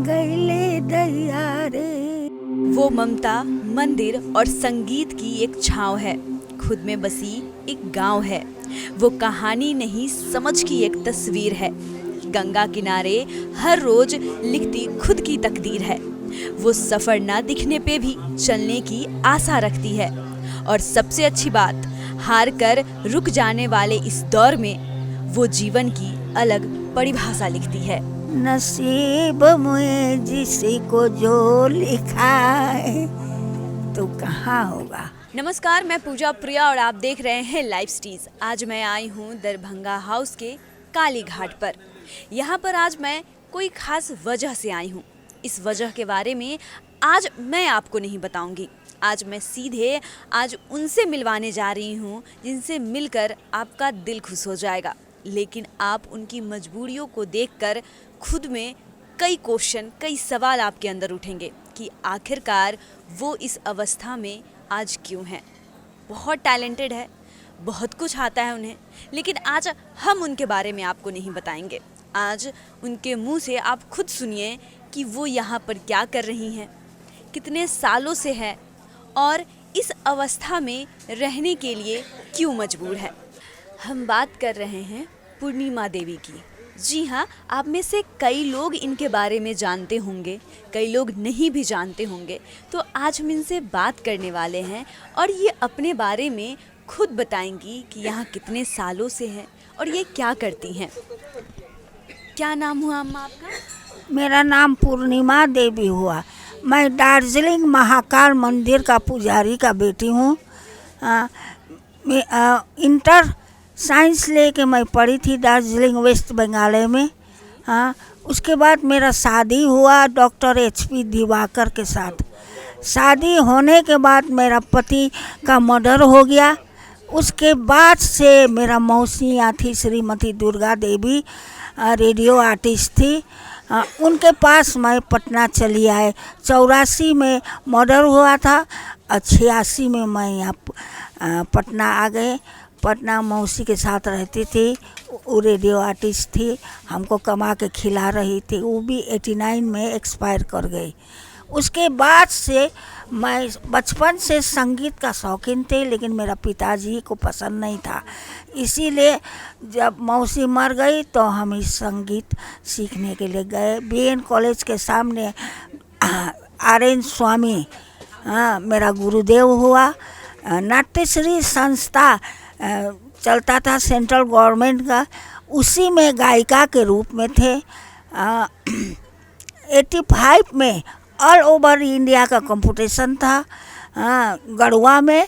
गईले दैया रे। वो ममता मंदिर और संगीत की एक छांव है, खुद में बसी एक गांव है। वो कहानी नहीं समझ की एक तस्वीर है। गंगा किनारे हर रोज लिखती खुद की तकदीर है। वो सफर ना दिखने पे भी चलने की आशा रखती है। और सबसे अच्छी बात, हार कर रुक जाने वाले इस दौर में वो जीवन की अलग परिभाषा लिखती है। नसीब में जिसी को जो लिखा है तो कहाँ होगा। नमस्कार, मैं पूजा प्रिया और आप देख रहे हैं लाइव स्टीज। आज मैं आई हूँ दरभंगा हाउस के काली घाट पर। यहाँ पर आज मैं कोई खास वजह से आई हूँ। इस वजह के बारे में आज मैं आपको नहीं बताऊंगी। आज मैं सीधे उनसे मिलवाने जा रही हूँ जिनसे मिलकर आपका दिल खुश हो जाएगा। लेकिन आप उनकी मजबूरियों को देखकर खुद में कई सवाल आपके अंदर उठेंगे कि आखिरकार वो इस अवस्था में आज क्यों हैं। बहुत टैलेंटेड है, बहुत कुछ आता है उन्हें, लेकिन आज हम उनके बारे में आपको नहीं बताएंगे। आज उनके मुंह से आप खुद सुनिए कि वो यहाँ पर क्या कर रही हैं, कितने सालों से है और इस अवस्था में रहने के लिए क्यों मजबूर है। हम बात कर रहे हैं पूर्णिमा देवी की। जी हाँ, आप में से कई लोग इनके बारे में जानते होंगे, कई लोग नहीं भी जानते होंगे। तो आज हम इनसे बात करने वाले हैं और ये अपने बारे में खुद बताएंगी कि यहाँ कितने सालों से हैं और ये क्या करती हैं। क्या नाम हुआ अम्मा आपका? मेरा नाम पूर्णिमा देवी हुआ। मैं दार्जिलिंग महाकाल मंदिर का पुजारी का बेटी हूँ। इंटर साइंस लेके मैं पढ़ी थी दार्जिलिंग वेस्ट बंगाल में। उसके बाद मेरा शादी हुआ डॉक्टर HP दिवाकर के साथ। शादी होने के बाद मेरा पति का मर्डर हो गया। उसके बाद से मेरा मौसी यहाँ थी, श्रीमती दुर्गा देवी, रेडियो आर्टिस्ट थी। उनके पास मैं पटना चली आए। 84 में मर्डर हुआ था, 86 में मैं यहाँ पटना आ गए। पटना मौसी के साथ रहती थी, वो रेडियो आर्टिस्ट थी, हमको कमा के खिला रही थी। वो भी 89 में एक्सपायर कर गई। उसके बाद से मैं बचपन से संगीत का शौकीन थे, लेकिन मेरा पिताजी को पसंद नहीं था। इसीलिए जब मौसी मर गई तो हम इस संगीत सीखने के लिए गए। BN कॉलेज के सामने RN स्वामी मेरा गुरुदेव हुआ। नाट्यश्री संस्था चलता था सेंट्रल गवर्नमेंट का, उसी में गायिका के रूप में थे। 85 में ऑल ओवर इंडिया का कंपटीशन था गढ़वा में।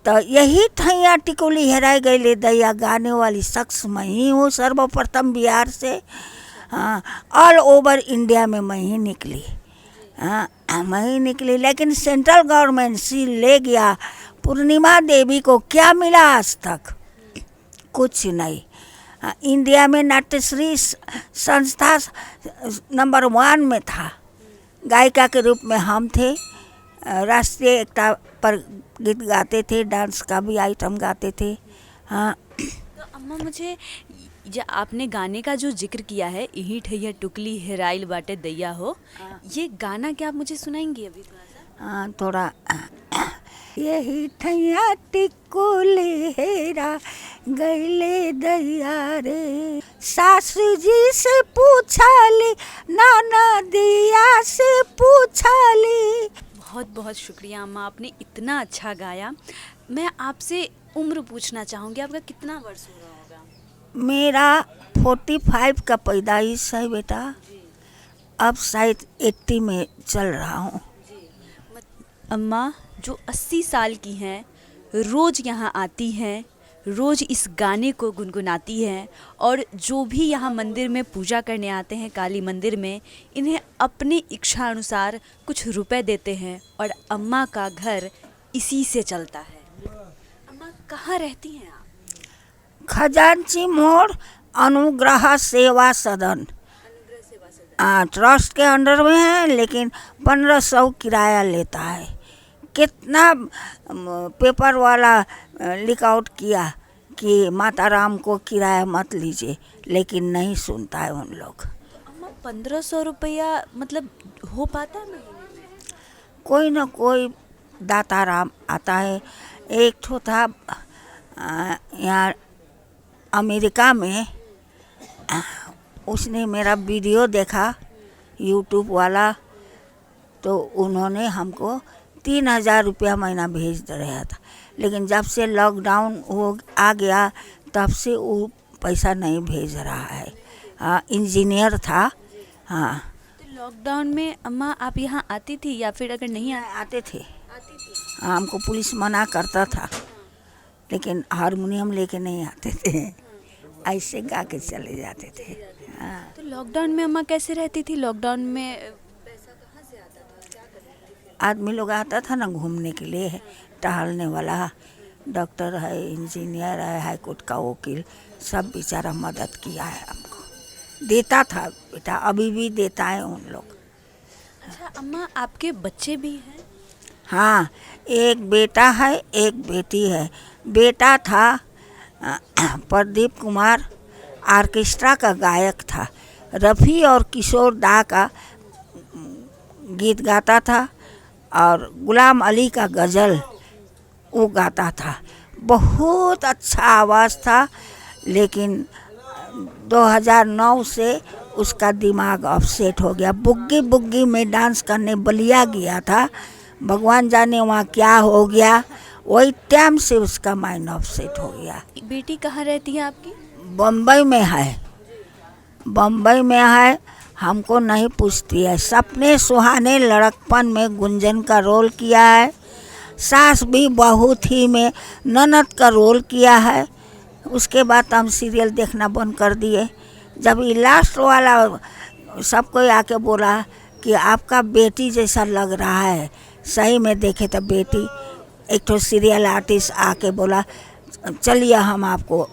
तो यही ठैया टिकुली हेराई गई ले दैया गाने वाली शख्स मैं ही हूँ। सर्वप्रथम बिहार से ऑल ओवर इंडिया में मैं ही निकली। मैं ही निकली, लेकिन सेंट्रल गवर्नमेंट सील ले गया। पूर्णिमा देवी को क्या मिला आज तक? कुछ नहीं। इंडिया में नाट्यश्री संस्था नंबर 1 में था। गायिका के रूप में हम थे। राष्ट्रीय एकता पर गीत गाते थे, डांस का भी आइटम गाते थे। तो अम्मा, मुझे आपने गाने का जो जिक्र किया है, यही ठैया टुकली हेराइल बाटे दैया हो, ये गाना क्या आप मुझे सुनाएंगी अभी थोड़ा सा? थोड़ा यही ठैया टिकुली हेरा गईले दैया रे। सासू जी से पूछली, नाना दिया से पूछली। बहुत बहुत शुक्रिया अम्मा, आपने इतना अच्छा गाया। मैं आपसे उम्र पूछना चाहूँगी, आपका कितना वर्ष हो रहा होगा? मेरा 45 का पैदाइश है बेटा। अब शायद 80 में चल रहा हूँ। अम्मा जो 80 साल की हैं, रोज़ यहाँ आती हैं, रोज़ इस गाने को गुनगुनाती हैं, और जो भी यहाँ मंदिर में पूजा करने आते हैं काली मंदिर में, इन्हें अपनी इच्छा अनुसार कुछ रुपए देते हैं और अम्मा का घर इसी से चलता है। अम्मा कहाँ रहती हैं आप? खजांची मोड़ अनुग्रह सेवा सदन ट्रस्ट के अंडर में है, लेकिन 1500 किराया लेता है। कितना पेपर वाला लीक आउट किया कि माता राम को किराया मत लीजिए, लेकिन नहीं सुनता है उन लोग। अम्मा 1500 रुपया मतलब हो पाता है महीने में? कोई ना कोई दाता राम आता है। एक ठो था यहाँ अमेरिका में, उसने मेरा वीडियो देखा यूट्यूब वाला, तो उन्होंने हमको 3000 रुपया महीना भेज दे रहा था। लेकिन जब से लॉकडाउन हो आ गया तब से वो पैसा नहीं भेज रहा है। इंजीनियर था। हाँ, तो लॉकडाउन में अम्मा आप यहाँ आती थी या फिर अगर नहीं आते थे। आती थी? हमको पुलिस मना करता था, लेकिन हारमोनियम लेके नहीं आते थे, ऐसे गा के चले जाते थे। हाँ। तो लॉकडाउन में अम्मा कैसे रहती थी? लॉकडाउन में पैसा कहाँ से आता था? क्या करती थी? आदमी लोग आता था ना घूमने के लिए, टहलने वाला, डॉक्टर है, इंजीनियर है, हाई कोर्ट का वकील, सब बेचारा मदद किया है हमको, देता था बेटा, अभी भी देता है उन लोग। अच्छा अम्मा, आपके बच्चे भी हैं? हाँ, एक बेटा है, एक बेटी है। बेटा था प्रदीप कुमार, ऑर्केस्ट्रा का गायक था, रफ़ी और किशोर दा का गीत गाता था, और गुलाम अली का गज़ल वो गाता था। बहुत अच्छा आवाज़ था, लेकिन 2009 से उसका दिमाग अपसेट हो गया। बुग्गी बुग्गी में डांस करने बलिया गया था, भगवान जाने वहाँ क्या हो गया, वही टाइम से उसका माइंड अपसेट हो गया। बेटी कहाँ रहती है आपकी? बम्बई में है, बम्बई में है, हमको नहीं पूछती है। सपने सुहाने लड़कपन में गुंजन का रोल किया है, सास भी बहू थी में ननद का रोल किया है। उसके बाद हम सीरियल देखना बंद कर दिए। जब ये लास्ट वाला सब कोई आके बोला कि आपका बेटी जैसा लग रहा है, सही में देखे तो बेटी, एक तो सीरियल आर्टिस्ट आके बोला चलिए हम आपको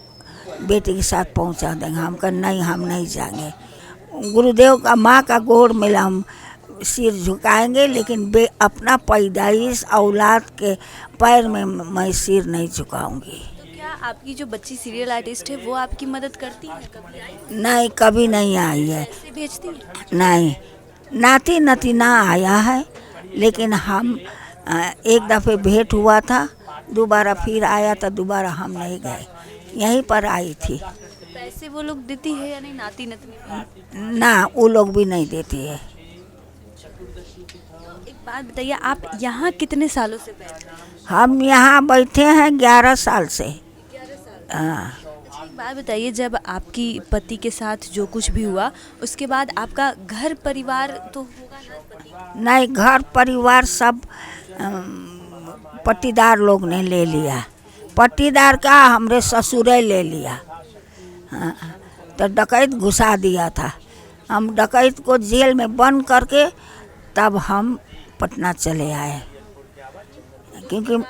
बेटी के साथ पहुंचा देंगे। हम कहा नहीं, हम नहीं जाएंगे। गुरुदेव का माँ का गोड़ मिला, हम सिर झुकाएंगे, लेकिन अपना पैदाइश औलाद के पैर में मैं सिर नहीं झुकाऊंगी। तो क्या आपकी जो बच्ची सीरियल आर्टिस्ट है वो आपकी मदद करती है? कभी आई? नहीं, कभी नहीं आई है। पैसे भेजती है? नहीं, नाती नतीना आया है, लेकिन हम एक दफ़े भेंट हुआ था, दोबारा फिर आया तो दोबारा हम नहीं गए, यहीं पर आई थी। पैसे वो लोग देती है या नहीं, नाती नतनी? ना, वो लोग भी नहीं देती है। एक बात बताइए, आप यहाँ कितने सालों से बैठे हैं? हम यहाँ बैठे हैं 11 साल से। 11 साल। हाँ। अच्छा एक बात बताइए, जब आपकी पति के साथ जो कुछ भी हुआ उसके बाद आपका घर परिवार तो होगा ना? पति नहीं, घर परिवार सब पट्टीदार लोग ने ले लिया। पट्टीदार का हमरे ससुरे ले लिया। हाँ, तो डकैत घुसा दिया था। हम डकैत को जेल में बंद करके तब हम पटना चले आए, क्योंकि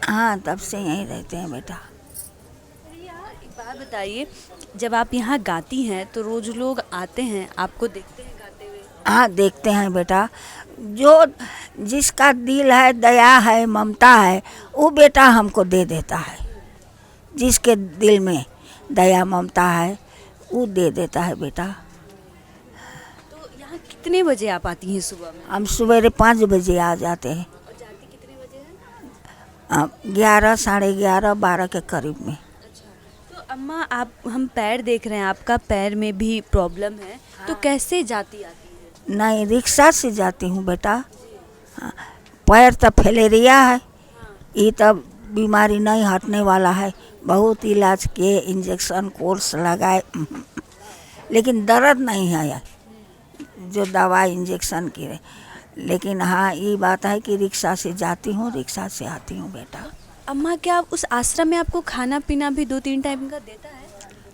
हाँ, तब से यहीं रहते हैं बेटा। एक बात बताइए, जब आप यहाँ गाती हैं तो रोज लोग आते हैं, आपको देखते हैं गाते हुए? हाँ, देखते हैं बेटा। जो जिसका दिल है, दया है, ममता है, वो बेटा हमको दे देता है। जिसके दिल में दया ममता है वो दे देता है बेटा। तो यहाँ कितने बजे आप आती हैं सुबह में? हम सवेरे 5 बजे आ जाते हैं, और जाती कितने बजे हैं? 11, साढ़े 11, 12 के करीब में। अच्छा, तो अम्मा आप, हम पैर देख रहे हैं, आपका पैर में भी प्रॉब्लम है, तो कैसे जाती आती है? नहीं, रिक्शा से जाती हूँ बेटा। हाँ, पैर तो फैलेरिया है, ये तब बीमारी नहीं हटने वाला है। बहुत इलाज किए, इंजेक्शन कोर्स लगाए, लेकिन दर्द नहीं है जो दवा इंजेक्शन की। लेकिन हाँ, ये बात है कि रिक्शा से जाती हूँ, रिक्शा से आती हूँ बेटा। अम्मा क्या उस आश्रम में आपको खाना पीना भी 2-3 टाइम का देता है?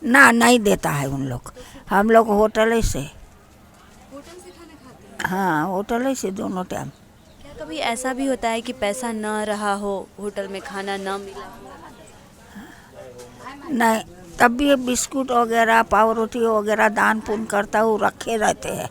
ना, नहीं देता है उन लोग। हम लोग होटल से, होटल से खाना खाते हैं? हाँ, होटल से दोनों टाइम। क्या कभी ऐसा भी होता है कि पैसा ना रहा हो, होटल में खाना ना मिला हो? नहीं, तब भी ये बिस्कुट वगैरह, पाव रोटी वगैरह दान पुण्य करता हूँ, रखे रहते हैं,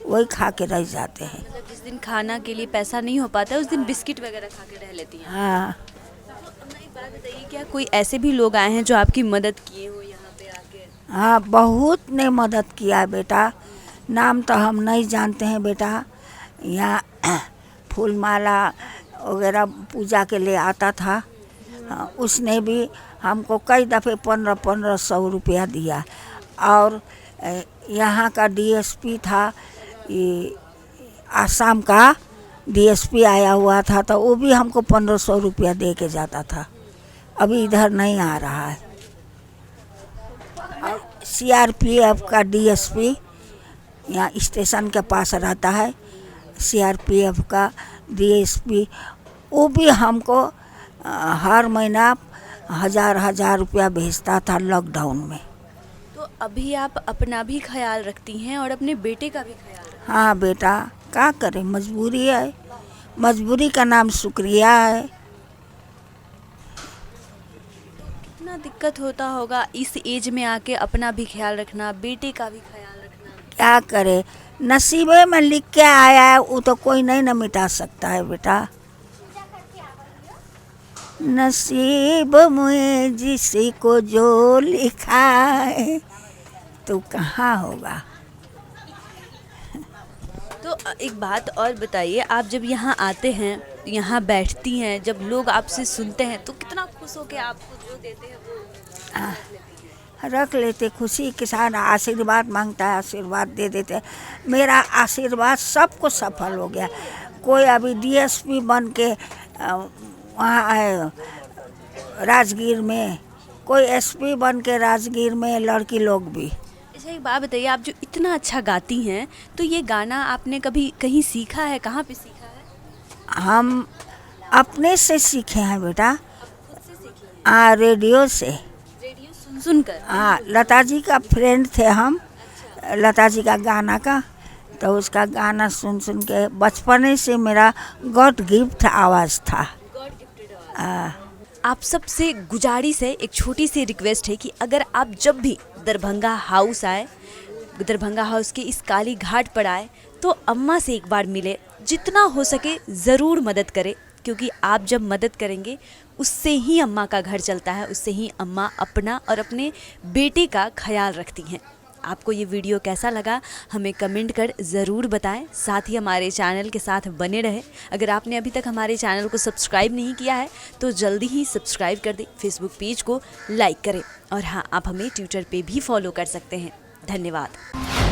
वही खा के रह जाते हैं। मतलब जिस दिन खाना के लिए पैसा नहीं हो पाता है उस दिन बिस्किट वगैरह खा के रह लेती हैं? हाँ, तो अम्मा एक बात बताइए, क्या कोई ऐसे भी लोग आए हैं जो आपकी मदद किए हो यहाँ पे आके? हाँ, बहुत ने मदद किया है बेटा। नाम तो हम नहीं जानते हैं बेटा। यहाँ फूल माला वगैरह पूजा के लिए आता था। उसने भी हमको कई दफ़े 1500 रुपया दिया। और यहाँ का डीएसपी था, ये आसाम का डीएसपी आया हुआ था, तो वो भी हमको 1500 रुपया दे के जाता था। अभी इधर नहीं आ रहा है। और सीआरपीएफ का डीएसपी यहाँ स्टेशन के पास रहता है। सीआरपीएफ का डीएसपी वो भी हमको हर महीना 1000 रुपया भेजता था लॉकडाउन में। तो अभी आप अपना भी ख्याल रखती हैं और अपने बेटे का भी ख्याल रखती हैं। हाँ बेटा, क्या करें, मजबूरी है। मजबूरी का नाम शुक्रिया है। कितना दिक्कत होता होगा इस एज में आके अपना भी ख्याल रखना, बेटे का भी ख्याल रखना। क्या करे, नसीबे में लिख के आया है, वो तो कोई नहीं न मिटा सकता है बेटा। नसीब में जिसी को जो लिखा है तो कहाँ होगा। तो एक बात और बताइए, आप जब यहाँ आते हैं, यहाँ बैठती हैं, जब लोग आपसे सुनते हैं तो कितना खुश हो के आपको जो देते हैं वो रख लेते। खुशी के साथ आशीर्वाद मांगता है, आशीर्वाद दे देते। मेरा आशीर्वाद सबको सफल हो गया। कोई अभी डीएसपी बन के वहाँ आए राजगीर में, कोई एसपी बन के राजगीर में, लड़की लोग भी। अच्छा एक बात बताइए, आप जो इतना अच्छा गाती हैं तो ये गाना आपने कभी कहीं सीखा है, कहाँ पे सीखा है? हम अपने से सीखे हैं बेटा। खुद से सीखी हैं? रेडियो से। रेडियो सुन कर? लता जी का फ्रेंड थे हम। लता जी का गाना का, तो उसका गाना सुन सुन के बचपने से मेरा गॉड गिफ्ट आवाज़ था। गॉड गिफ्टेड आवाज़। आप सबसे गुजारिश है, एक छोटी सी रिक्वेस्ट है कि अगर आप जब भी दरभंगा हाउस आए, दरभंगा हाउस के इस काली घाट पर आए, तो अम्मा से एक बार मिले। जितना हो सके ज़रूर मदद करें, क्योंकि आप जब मदद करेंगे उससे ही अम्मा का घर चलता है, उससे ही अम्मा अपना और अपने बेटे का ख्याल रखती हैं। आपको ये वीडियो कैसा लगा हमें कमेंट कर ज़रूर बताएं। साथ ही हमारे चैनल के साथ बने रहें। अगर आपने अभी तक हमारे चैनल को सब्सक्राइब नहीं किया है तो जल्दी ही सब्सक्राइब कर दें, फेसबुक पेज को लाइक करें और हाँ, आप हमें ट्विटर पे भी फॉलो कर सकते हैं। धन्यवाद।